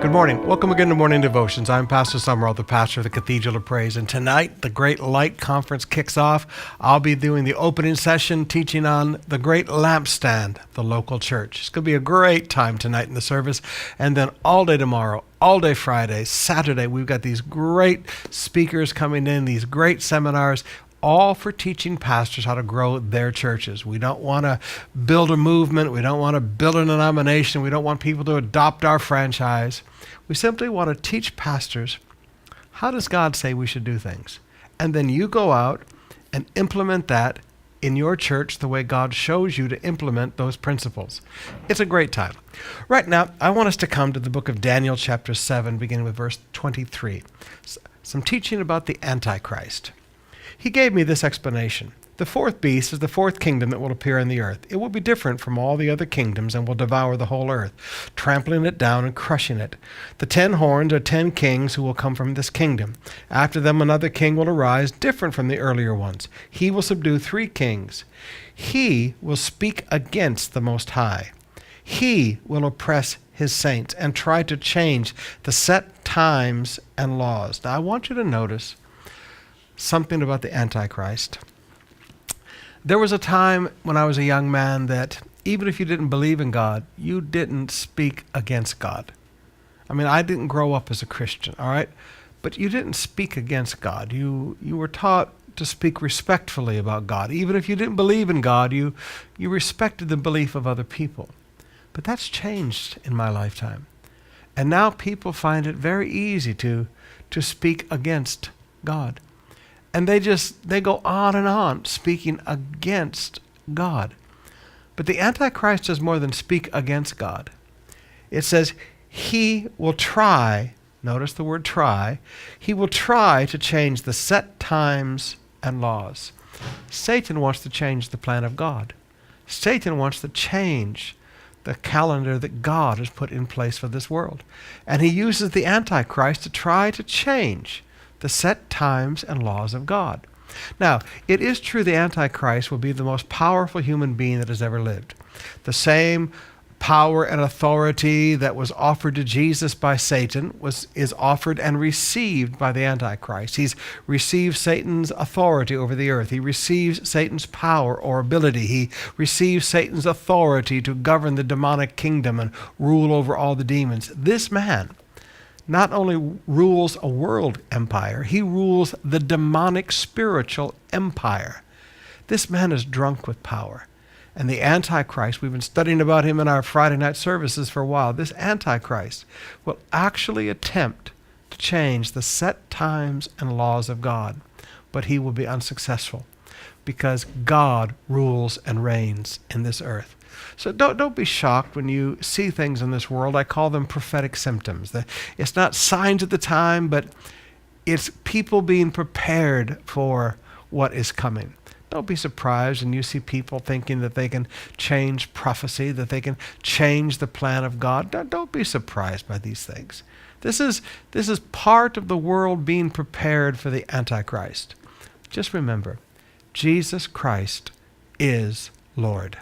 Good morning. Welcome again to Morning Devotions. I'm Pastor Sumrall, the pastor of the Cathedral of Praise. And tonight, the Great Light Conference kicks off. I'll be doing the opening session, teaching on the Great Lampstand, the local church. It's going to be a great time tonight in the service. And then all day tomorrow, all day Friday, Saturday, we've got these great speakers coming in, these great seminars, all for teaching pastors how to grow their churches. We don't want to build a movement. We don't want to build a denomination. We don't want people to adopt our franchise. We simply want to teach pastors, how does God say we should do things? And then you go out and implement that in your church the way God shows you to implement those principles. It's a great time. Right now, I want us to come to the book of Daniel chapter 7, beginning with verse 23. Some teaching about the Antichrist. He gave me this explanation. The fourth beast is the fourth kingdom that will appear in the earth. It will be different from all the other kingdoms and will devour the whole earth, trampling it down and crushing it. The 10 horns are 10 kings who will come from this kingdom. After them another king will arise, different from the earlier ones. He will subdue 3 kings. He will speak against the Most High. He will oppress his saints and try to change the set times and laws. Now I want you to notice something about the Antichrist. There was a time when I was a young man that even if you didn't believe in God, you didn't speak against God. I mean, I didn't grow up as a Christian, all right? But you didn't speak against God. You were taught to speak respectfully about God. Even if you didn't believe in God, you respected the belief of other people. But that's changed in my lifetime. And now people find it very easy to speak against God. And they go on and on speaking against God. But the Antichrist does more than speak against God. It says he will try, notice the word try, he will try to change the set times and laws. Satan wants to change the plan of God. Satan wants to change the calendar that God has put in place for this world. And he uses the Antichrist to try to change the set times and laws of God. Now, it is true the Antichrist will be the most powerful human being that has ever lived. The same power and authority that was offered to Jesus by Satan is offered and received by the Antichrist. He's received Satan's authority over the earth. He receives Satan's power or ability. He receives Satan's authority to govern the demonic kingdom and rule over all the demons. This man not only rules a world empire, he rules the demonic spiritual empire. This man is drunk with power. And the Antichrist, we've been studying about him in our Friday night services for a while. This Antichrist will actually attempt to change the set times and laws of God, but he will be unsuccessful because God rules and reigns in this earth. So don't be shocked when you see things in this world. I call them prophetic symptoms. It's not signs at the time, but it's people being prepared for what is coming. Don't be surprised when you see people thinking that they can change prophecy, that they can change the plan of God. Don't be surprised by these things. This is part of the world being prepared for the Antichrist. Just remember, Jesus Christ is Lord.